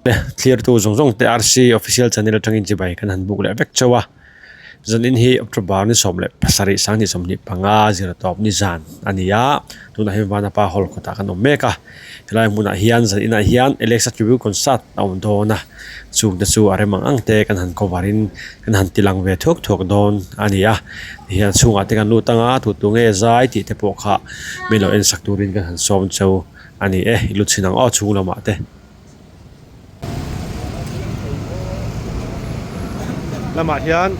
clear tu zong zong TRC official channel tangin chi bai kan han buk le vek chawa zanin hi october ni som le pasari sang ni som ni panga zira top ni zan ania tuna hi wana pa hol kota kan meka helai muna hian zan ina hian alexa tribute concert aun dona chung da chu aremang angte kan han coverin kan han tilang ve thok thok don ania hian chunga te kan lutanga tu tu nge zai ti te pokha melo en sakturin kan han som chau ani iluchinang au chung lama te lama hian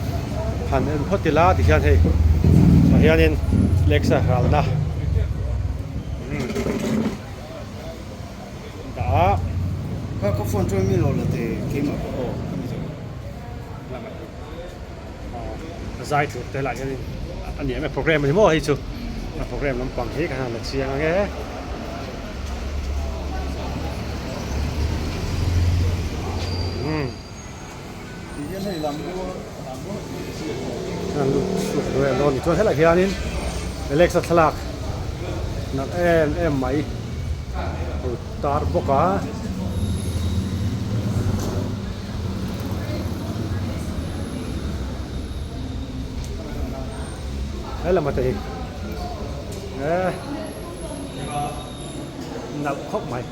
han en hotela ti hian hei so hian in Alexa halna da có phone cho mình rồi thì khi mà zai chu te la hian in ani me program ni mo hi chu program lam pang hi kan han la chiang nge cái này làm mua anh luôn rồi luôn cho hết lại kia nín Alexa salak nãy em máy tar bốc á đấy là mặt hình nặng khóc mày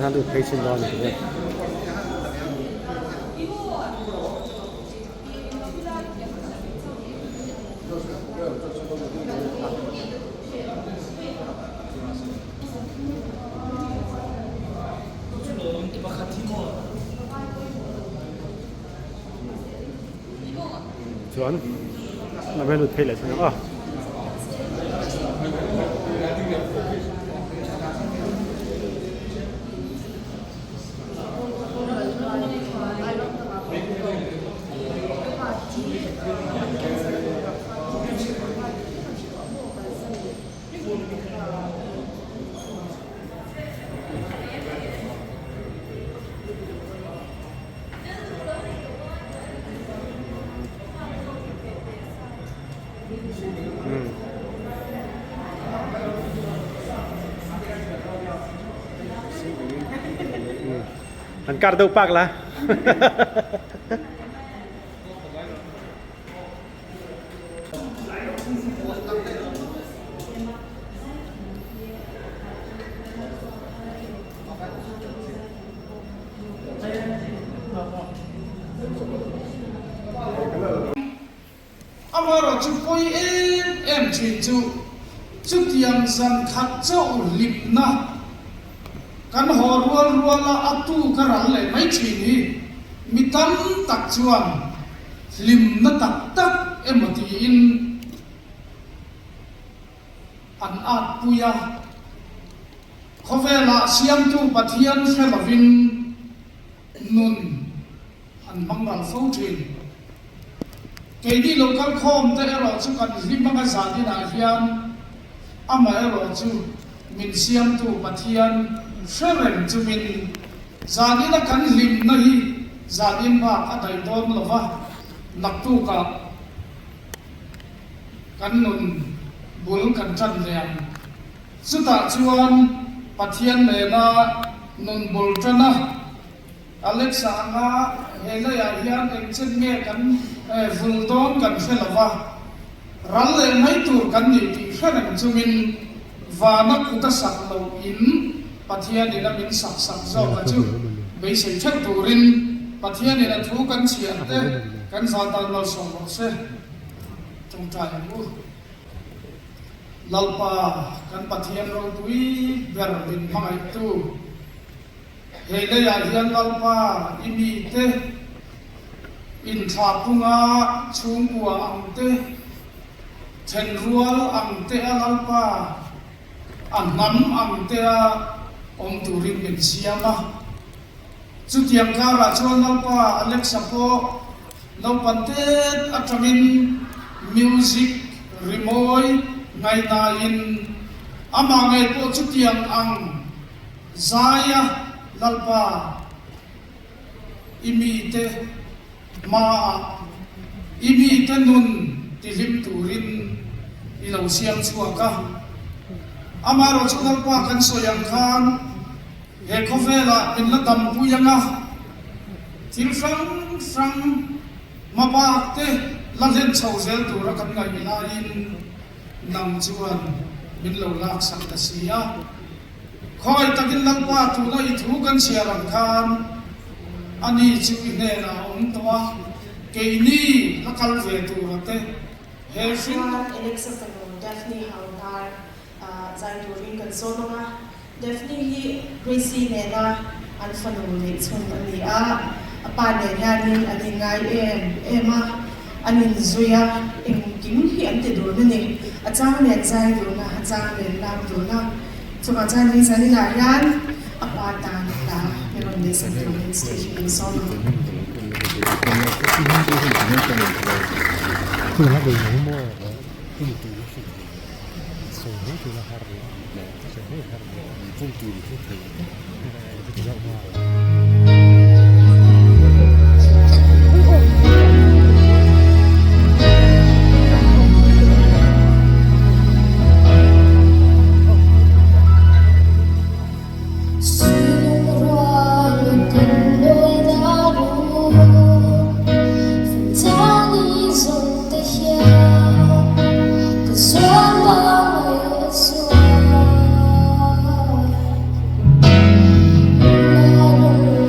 han được patient on it. Chuan, na bên được pay lại sao? Anh cắt đâu bạc là amaro chu poi em chi chu tiang san khat chau lip na kan ho ruala atu karal le mai chi ni mitam tak chuan lim na tak emati in an at puya khovela siam tu pathian khelavin nun an mangal foutin KD local com te ero chu kan limanga zani na hian ama ero chu min siam tu pathian sherem chu min zani na kan lim na hi zanin ba adai don lova naktu ka kan nun bul kan chan lian suta chuan pathian le na nun bul chana Alexa nga hele ya hian en chen nge kan vuldon kan felava ral le mai tur kan ni ti khanan chumin vana kuta sak lo in pathian ni na min sak zo ka chu be se chat turin pathian ni na thu kan chian te kan zatan lo song lo se tung ta mu lalpa kan pathian ro tui ber bin mangai tu hele ya hian lalpa imi te in thapunga chungwa angte thenrual angte alalpa annam angte a om turin min siama chutiang kara chuan lalpa Alexa po no pantet atamin music rimoi ngai na in ama ngai po chutiang ang zaya lalpa imi te ma imi tenun tilim turin ilaw siyang suwaka amaro chunal pa kan soyang khan he khovela in la dam puyanga til frang mapa te la len chawzel tu ra kan ngai ilain nam chuan min lo lak sak ta sia khoi takin lampa tu na I thu kan siaram khan ani chu ne na towa ke ni lakal ve tu rate he fin Alexa kano definitely haunar zai turin kan sonoma definitely Gracie nena an fanu le chun ani a apa ne yanin ani ngai ema anin zuya ing kim hi ante do ne achang ne zai do na achang ne lam do na chuma chan ni sani la yan apa ta ta meron de sa station in sonoma Kyllä läpi humoa, tuntuu se on kyllä harvia. Se on harvia. Tuntuu se Hãy subscribe cho kênh Ghiền Mì Gõ để không bỏ lỡ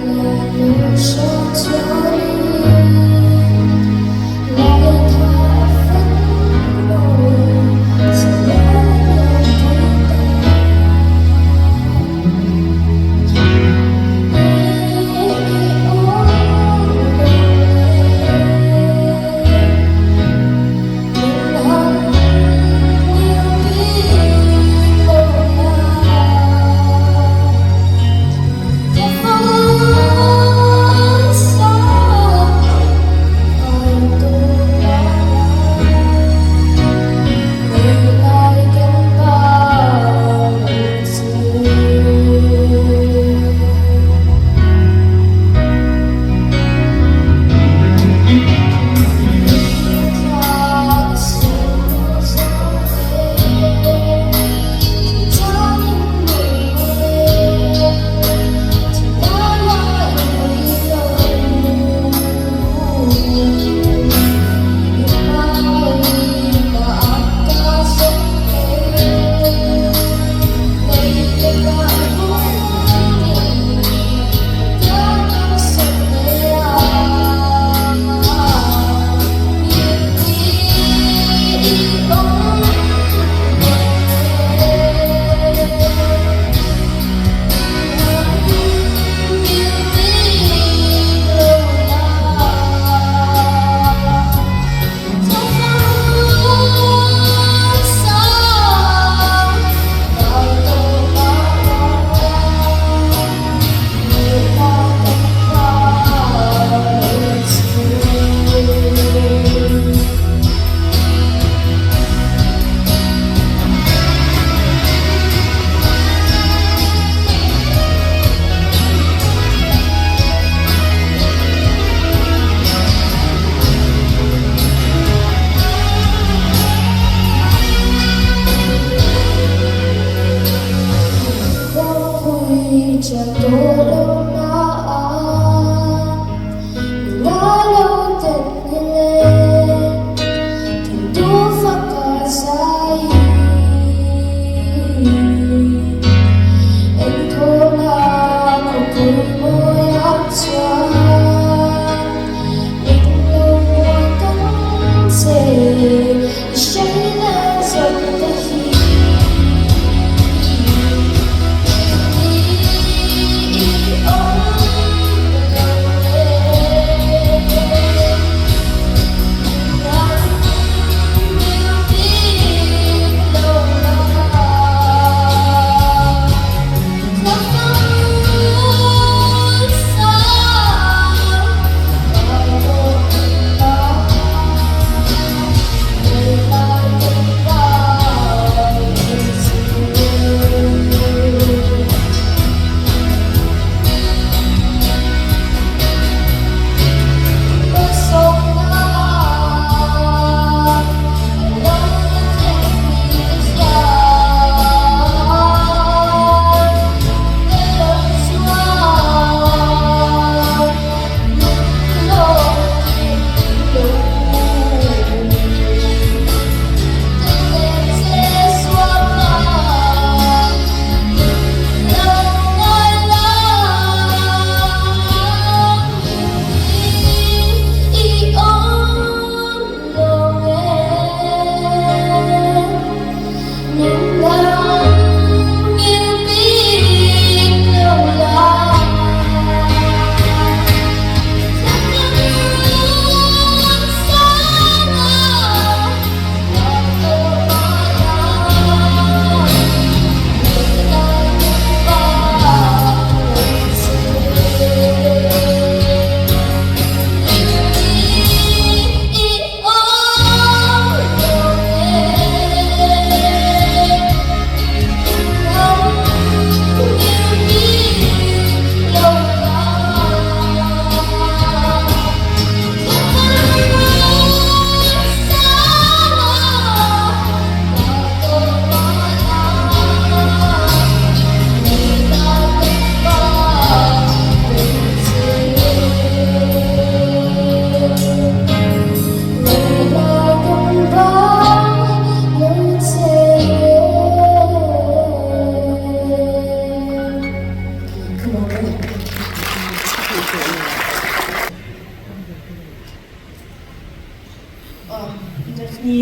Daphne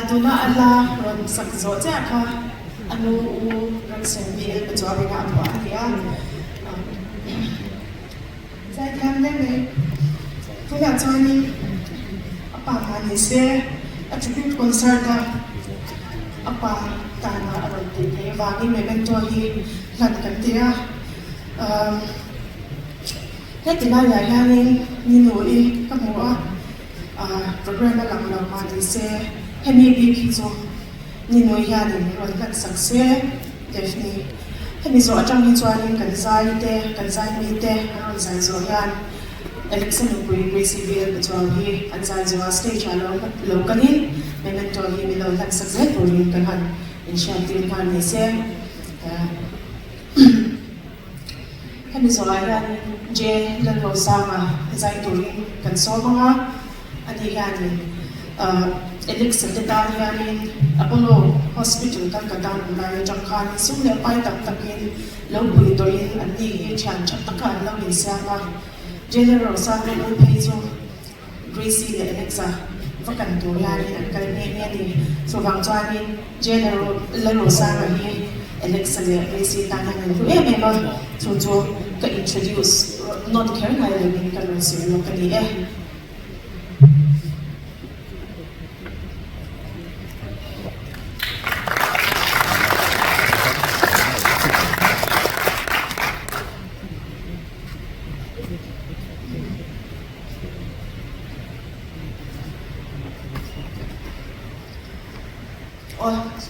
duna ala ron sakzo cha kha anu u ran sen bi el bachwa bi ga pa ya sai tham ne me fu ya chani apa ma ni se a tribute concert apa ta na aron ti ne wa ni me men to hi lan kan ti ya hết thì nay là gia đình như nổi các mùa program là làm mà thì sẽ hay bị khi rồi như nổi gia đình rồi là success definitely hay bị rồi trong những chuyện cần giải mi te rồi giải rồi yan election của Brazil cái chuyện hi anh giải rồi stage lâu cái ní mình nên cho hi mình lâu là success rồi cần hẳn initiative hàng này sẽ hay bị rồi yan je lần sama zai turin kan so mga ani yani election te ta yani Apollo hospital kan katan lai jang khan sum le pai tak takin lo bui toin ani hi chan chat takan lo ni sama general sa lo pei zo Gracie le Alexa vakan to yani an kan ne ni so wang chani general lo sa hi Alexa le Gracie ta na ni e ba so ka introduce not care na yung karon sa iyo kanila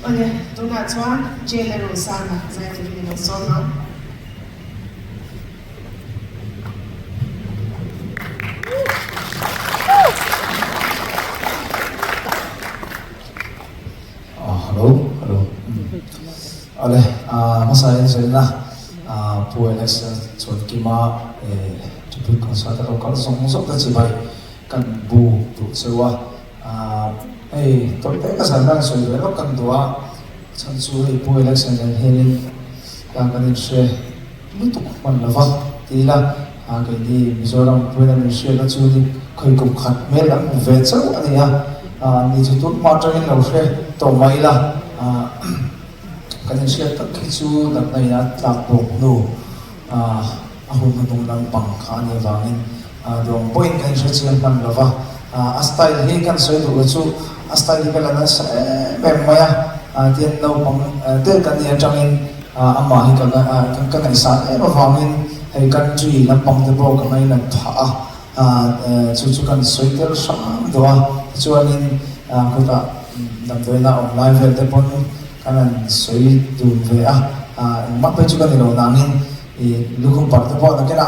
oleh tuna chuan general sana zai tu ni so na hello ale masai selna pu election Lalchhuankima tribute concert local song ta chi bai kan bu tu sewa tôi thấy cái sản phẩm sôi nổi kan tua chan chu pu election hen kan kan se lutuk man lava ti la cái đi Mizoram pu election se la chu ni khoi kum khat me la ve chau ani ni chu tut ma tang in lo se to mai la kan se tak chu dat nai na tlak bok nu ahun nung lang pang kha ni wangin dong point kan se chian man lova style hi kan soi du chu style ka la sa mem maya tian no pang te kan ni atangin ama hi kan kan sa e ma wangin hay kan chui lam pang te bo kan mai na tha chu kan soi tel sam do chuanin ko ta dam doi na online vel te pon kan soi du ve ma pe chu kan lo nangin lukum par te po na kena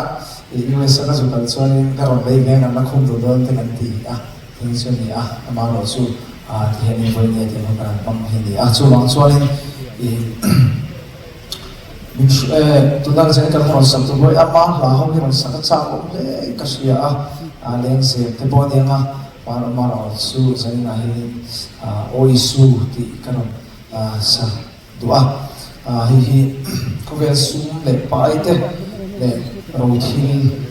US na chu kan chuanin ka ron lei ve na na khum do don te kan ti in chu ni ma lo chu ti hen voi ne te ma kan pam hen ni chu wang chuanin tu nang chen kan ron sam tu boi ama la ho ni ron sa cha ko le ka sia leng se te po ne nga ma lo chu chen na hi oi su ti kan sa dua hi ko ve sum le pai te le ro thi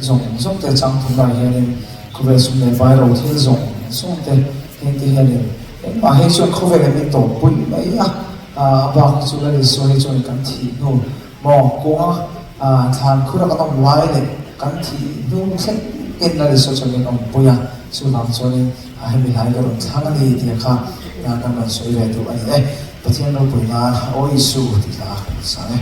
zong te chang thu lai hian ko ve sum le pai ro thi zong te hen ti hian ma he chu ko ve le mi to pui mai ba chu la le so he chu kan thi no mo ko than khura ka tong lai le kan thi nu khen en la le so chu le ong puya chu nam chu ni he mi lai ka ron thang ani ti kha kan man so ve tu ai pathian lo pui na oi su ti la sa ne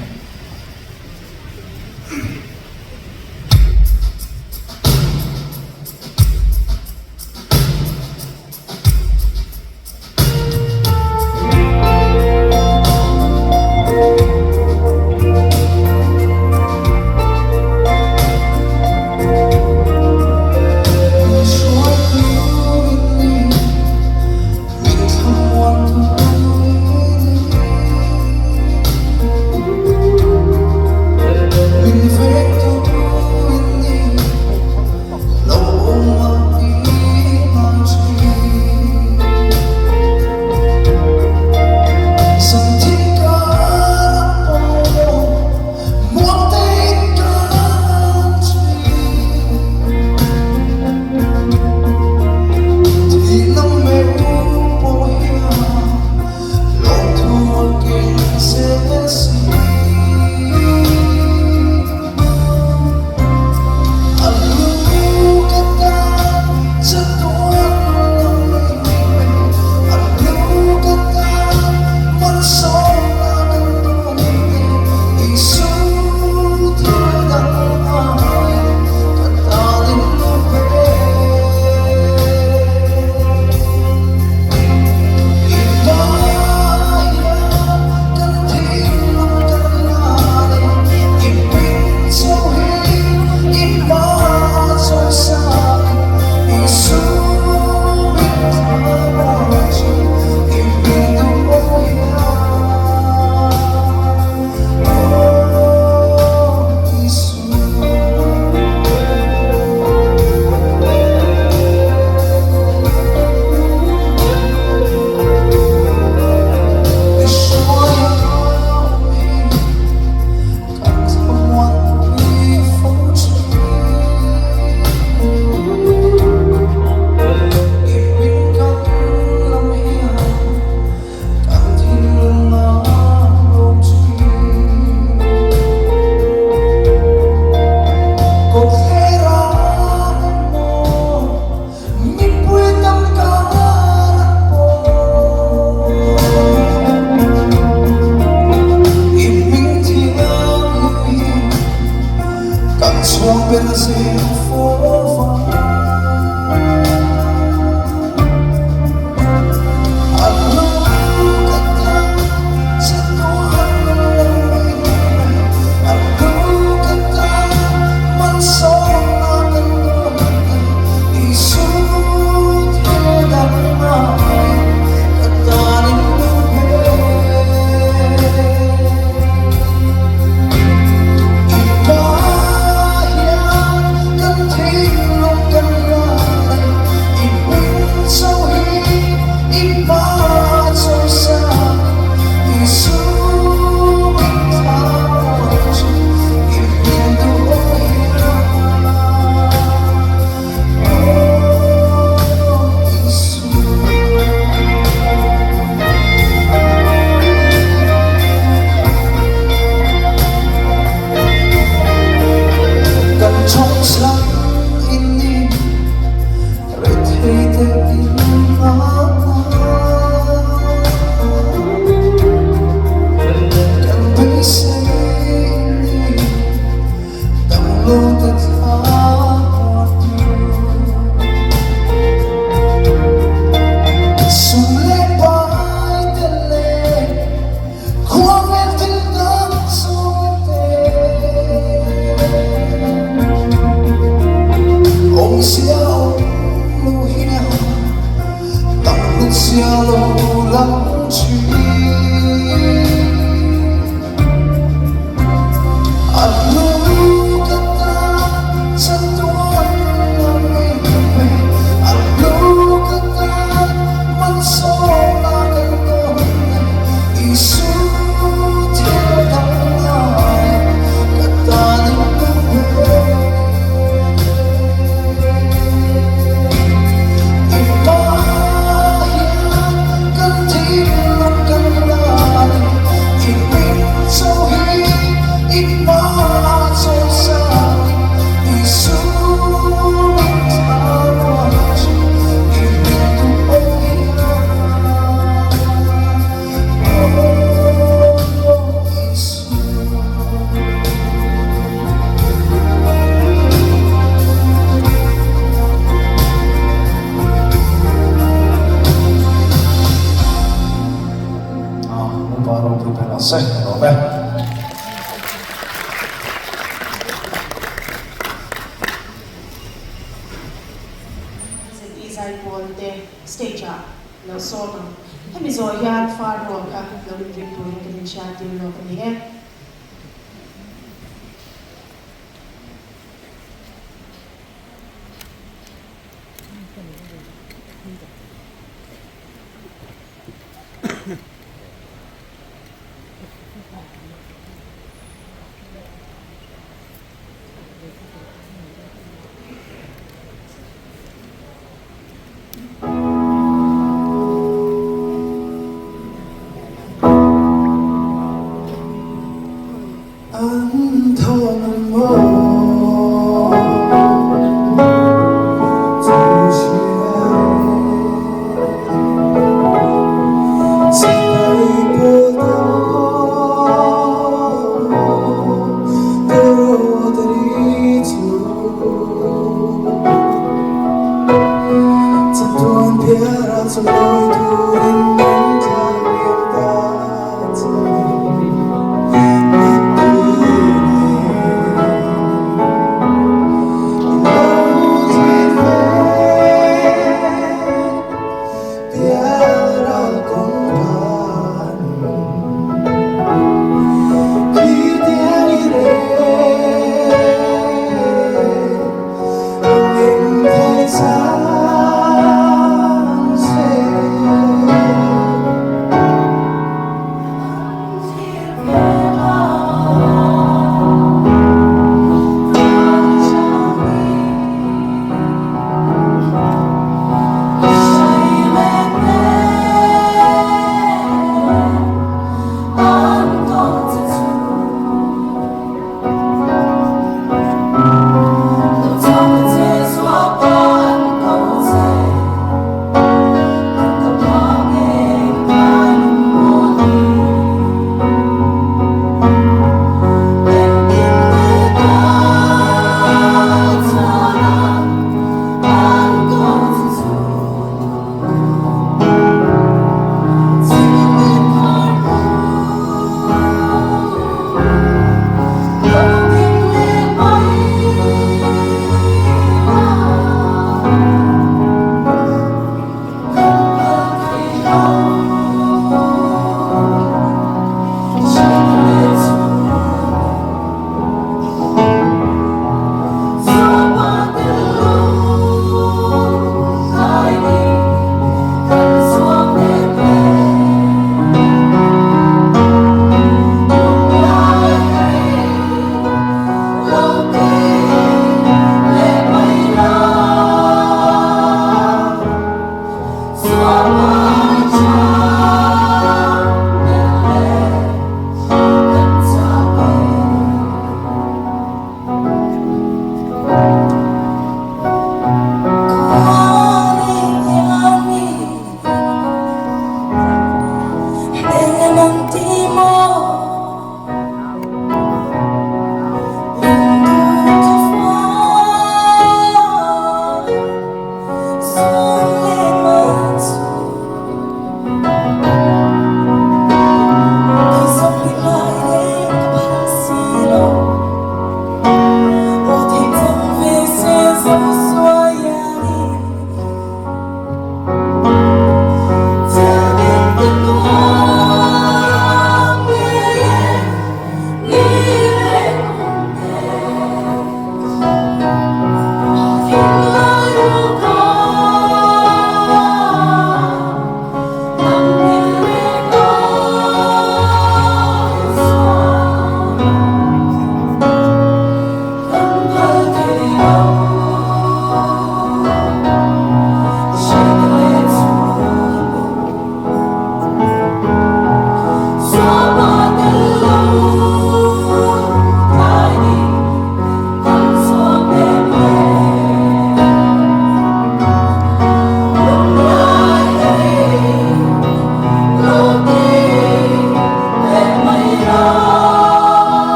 Stage up, no song. Hemi zo yan far rock no drink to him in chat you know in the end.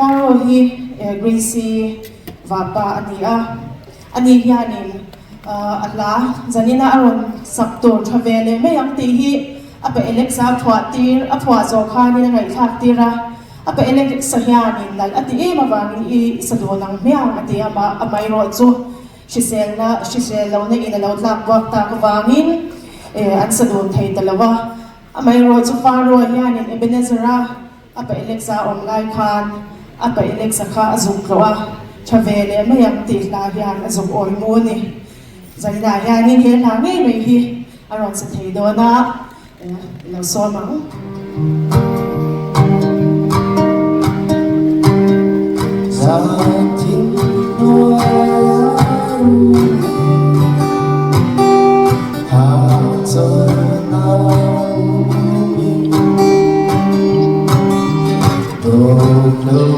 faro hi Gracie vapa ani hianin Allah zanina aron saptor travele me yang ti hi apa Alexa thwatir athwa zo khani ngai thak tira apa Alexa hianin lal ati e mawangin I sadonang meang ati ama amai ro chu shisel lo na ina lo tlak wak ta ka wangin an sadon thei talawa amai ro chu faro hianin Ebenezera apa Alexa online khan apa Alexa kha azuk roa travele me yang ti la hian azuk oi mu ni zanina hianin he na ngai mai hi aron sa thei do na lo so mang Gia đình nuôi hạ giờ nào đồ lâu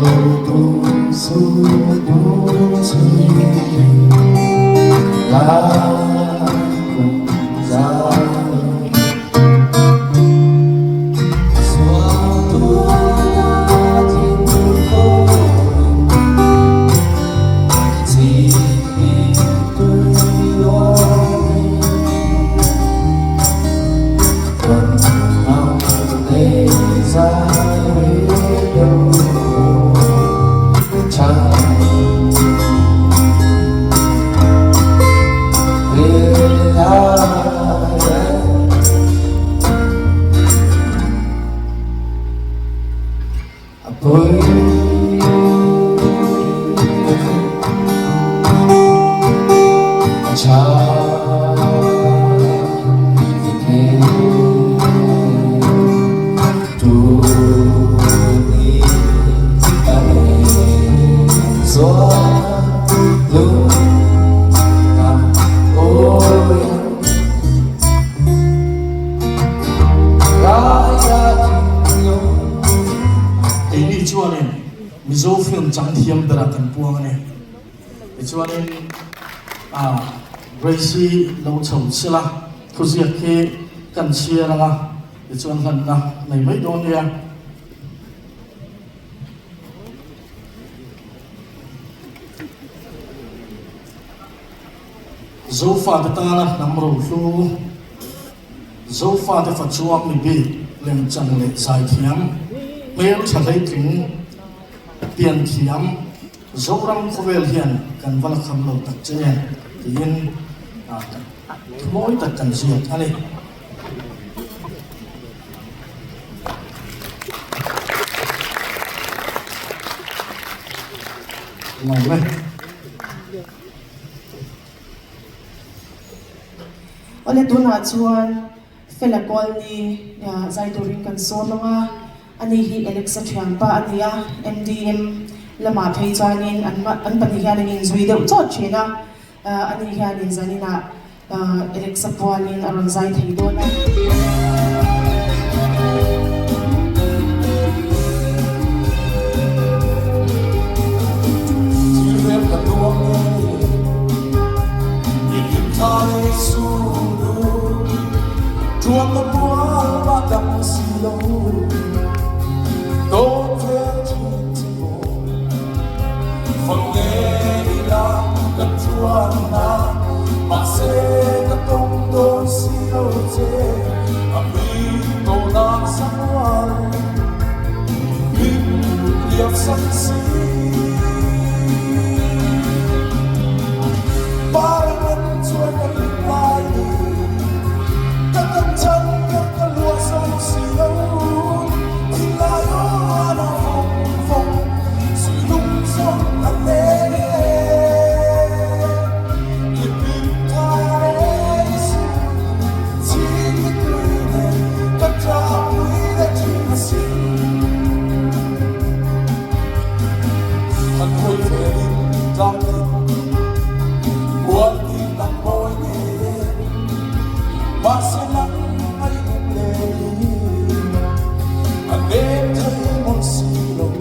tung xuống bóng trời lá cùng ra mizo film chang thiam dara kan puang ne chuanin Gracie lo chom sila khuzia ke kan chia langa chuan han na nei mai don ya zofa ta tana namro lu zofa ta fa chuak mi bi lem chang le sai thiam mel chalai king tiền thiam zoram khovel hian kan vala kham lo tak chen tin moi tak kan siat ani ngai me ole tuna chuan felakol ni zaidorin kan so longa ani hi Alexa thiampa ania MDM lama thei chanin an pani hian in zui deuh chawt thina ani hian in zanina Alexa pualin aron zai thei dona chuông có búa ba đằng xì lâu tốt theo chỉ bộ phần nghe đi làm cất chuông na mà sẽ cất tung đôi xì lâu chê mà mi tổ nam sắc hoa min liệp sắc xì ba lần chuông có lại cất tâm chân cất cả lúa sông xì lâu tình lại hoa nó phong phong xì lung sông anh lê nhịp tim ta lê chỉ cái cười này cất ra quý để chỉ xin thật vui về đêm trong buồn tim nặng môi nghề mà sẽ nắng ấy cũng lệ anh đêm thấy một xì lâu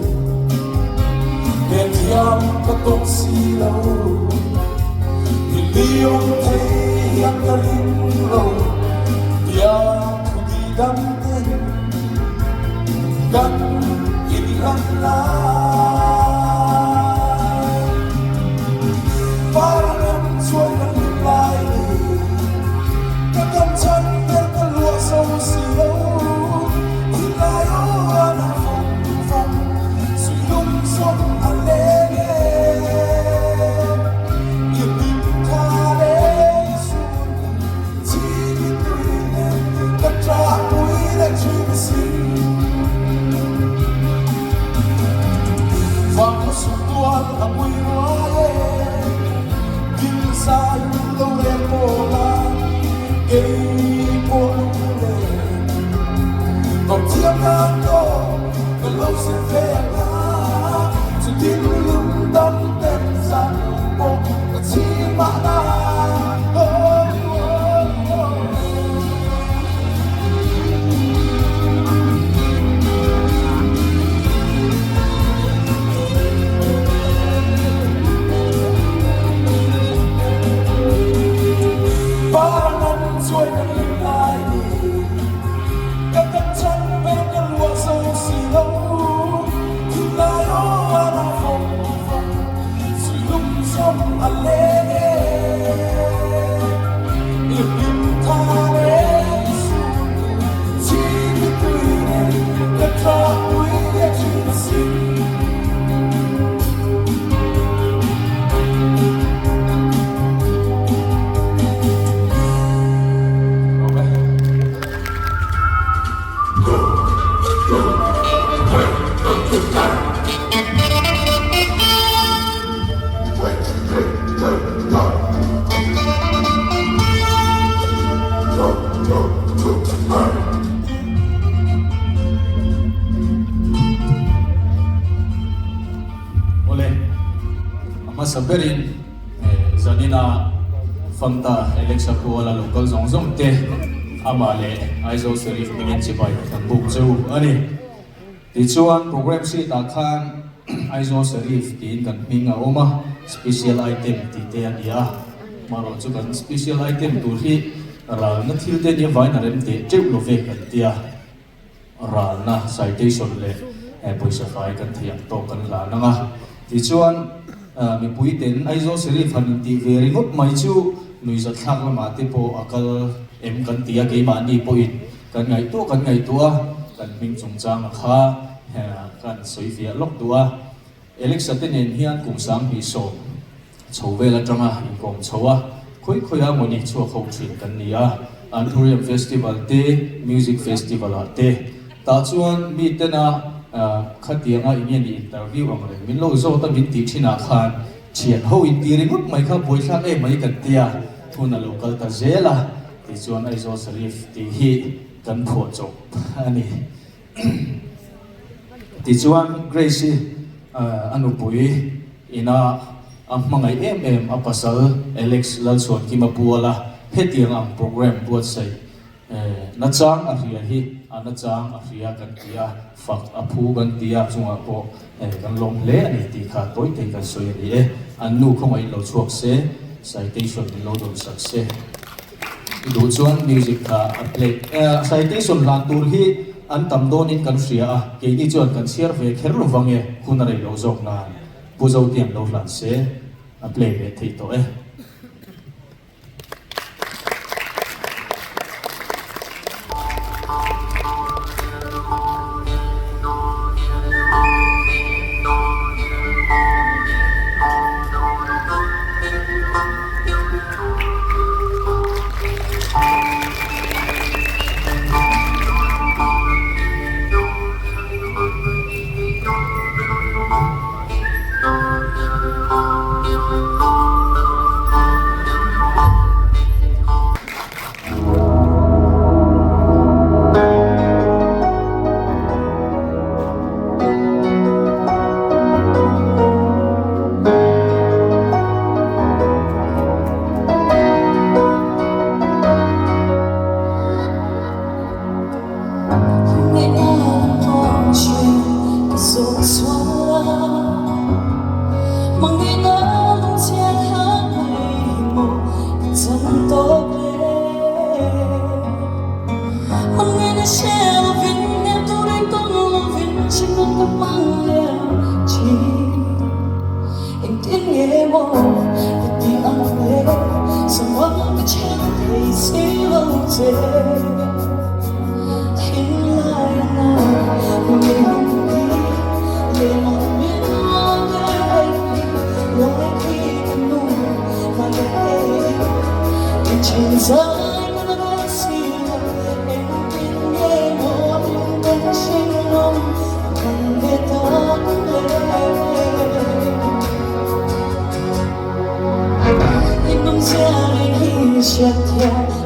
đêm thiam có tốt xì lâu thì liêu thấy anh đã linh lâu ya thu đi đắm tên gắn in lặng lá có và lâu sẽ về ngã cho tin lung đắm tên gian bộ và chỉ mà na Saberin zanina famta Alexa Kuala local zong te amale aizo serif pingin chipai buk chu ani ti chuan program si ta khan aizo serif tin kan minga oma special item ti te ania maro chu kan special item tu hi ral na thil te ni vai na rem te cheu lo ve kan tia ral na citation le poisa fai kan thiam to kan la na nga ti chuan mi pui ten aizo serif han ti very ngot mai chu nui zat thak la ma te po akal em kan tia ke ma ni po in kan ngai tu a kan ming chung chang kha kan soi fia lok tu a Alexa ten en hian kum sang hi so chhovela tanga hi kom chowa khoi a moni chu khau thin kan ni a Anthurium festival te music festival a te ta chuan mi tena khatianga ingen interview amre min lo zo ta min ti thina khan chian ho in ti ringut mai kha boi thak e mai kan tia thuna local ta zela ti chuan aizo serif ti hi kan pho chok ani ti chuan grace anu pui ina ammangai em apasal Alex Lalchhuankima puala hetiang ang program buat sai na chang a ria hi ana chang a ria kan tia fak aphu kan tia chunga po kan lom le ani ti kha toi te kan soi ni e an nu khomai lo chuak se citation lo dom sak se do chuan music kha a play citation la tur hi an tam don in kan ria a ke ni chuan kan share ve kher lo wange khuna rei lo jok na pu zo tiam lo hlan se a play ve thei to e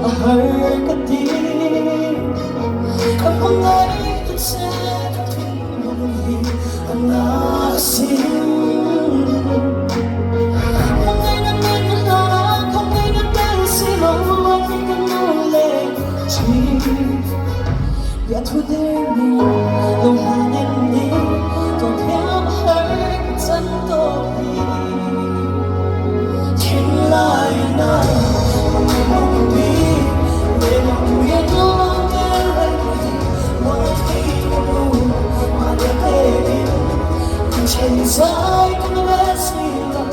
I heard the deep. Come on, sai con le sila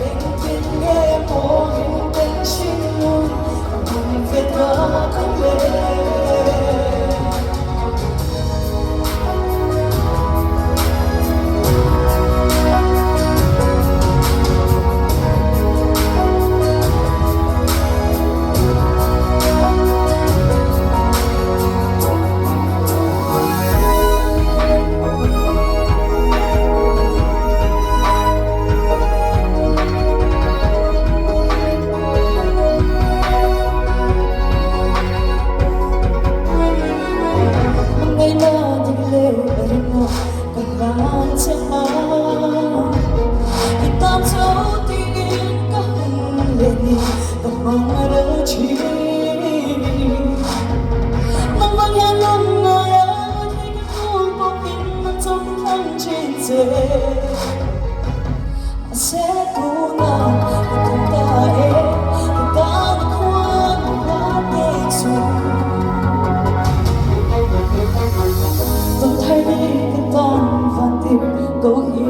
e tin ye mo in ten shin nu con vet na con le sẽ cố gắng để ta được khoan hóa nhẹ xuống tôi thấy cái tan và tim tôi